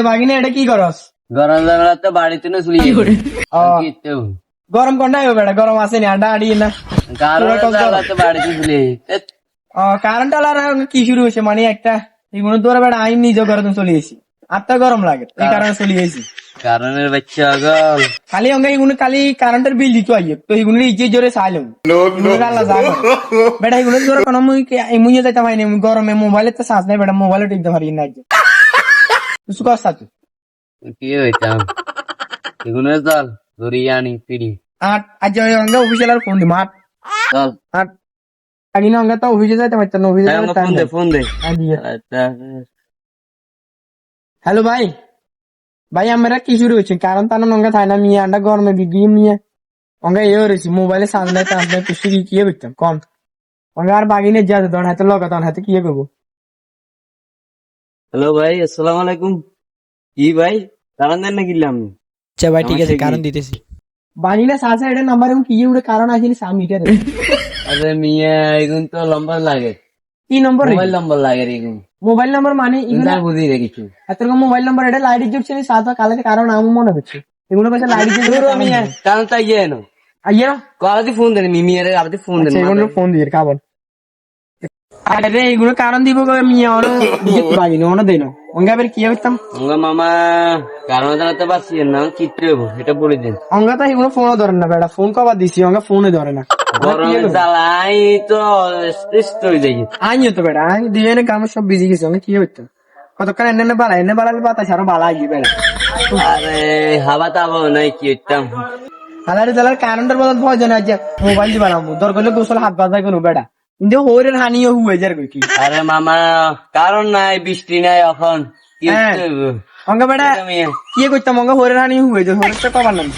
বাগিনে এটা কি করস? গরম লাগলে তো বাড়িতে না শুয়ে গরম কোনটা বেটা? গরম আছে নি? আড্ডা আড়ি না তো বাড়িতে শুলে কারেন্ট আলার কি শুরু হয়েছে মানে একটা এগুলো ধরে বেটা আমি নিজে ঘরে চলে গেছি। আটটা গরম লাগে এই কারণে চলে গেছি। কারণের বাচ্চা গল খালি অঙ্গে এগুলো খালি কারেন্টের বিল দিতে আইয়ে তো এগুলো ইচ্ছে জোরে চাইলাম বেটা এগুলো জোরে কোনো মুই যাইতে পারিনি গরমে মোবাইলে তো চার্জ নাই বেটা মোবাইলে টিকতে পারি না কিছু কষ্ট আছে কি হইতাম এগুলো চল ধরিয়ে আনি পিড়ি আট আজ অঙ্গে অফিসিয়াল আর ফোন দি মাঠ চল আট আগে না অঙ্গে তো অফিসে যাইতে পারতাম না অফিসে ফোন দে হ্যালো ভাই ভাই আমরা কি শুরু হচ্ছে কারণ তার অঙ্গে থাই না মিয়া আন্ডা গরমে বিগিয়ে মিয়া অঙ্গে এ হয়েছি মোবাইলে চার্জ নাই কিছু কি করতাম কম অঙ্গে আর বাগিনে যা ধর হাতে লগা তখন হাতে কি করবো। হ্যালো ভাই আসসালামু আলাইকুম কি ভাই কারণ দেন না কিনলাম আচ্ছা ভাই ঠিক আছে কারণ দিতেছি বানিলে সাসা এটা নাম্বার এবং কি উড়ে কারণ আসেনি সামিটার আরে মিয়া এখন তো লম্বা লাগে কি নম্বর মোবাইল নম্বর লাগে রে এখন মোবাইল নাম্বার মানে ইন্টার বুঝি রে কিছু এতরকম মোবাইল নাম্বার এটা লাইট জুটছে নি সাত কালে কারণ আমি মনে হচ্ছে এগুলো কাছে লাইট জুটছে মিয়া কারণ তাই এনো আইয়া কলাতে ফোন দেন মিমি এর আপনি ফোন দেন এগুলো ফোন দিয়ে কাবল আরে এগুলো কারণ দিব মিয়া ওর দিতে পারিনি ওনা দেন অঙ্গা বের কি হইতাম অঙ্গা মামা কারণ জানাতে পারছি না চিত্র এটা বলে দেন অঙ্গা তো এগুলো ফোনও ধরে না বেটা ফোন কবার দিছি অঙ্গা ফোনে ধরে না গরমে জ্বালাই তো স্ট্রেস হয়ে যায় আইও তো বেটা আই দিয়ে কাম সব বিজি গেছে অঙ্গা কি হইতাম কতক্ষণ এনে বাড়ালে বাতাস আরো বালা আইবি বেটা আরে হাওয়া তাবো নাই কি হইতাম হালারে জ্বালার কারেন্টের বদল প্রয়োজন আছে মোবাইল দিবা না দরকার হলে গোসল হাত বাজাই কোনো বেটা কিন্তু হইরের হানিও হুয়ে যার কি আরে মামা কারণ নাই বৃষ্টি নাই এখন কি অঙ্গা বেটা কি করতাম অঙ্গা হইরের হানি হুয়ে যায় হইরের তো কবার নাম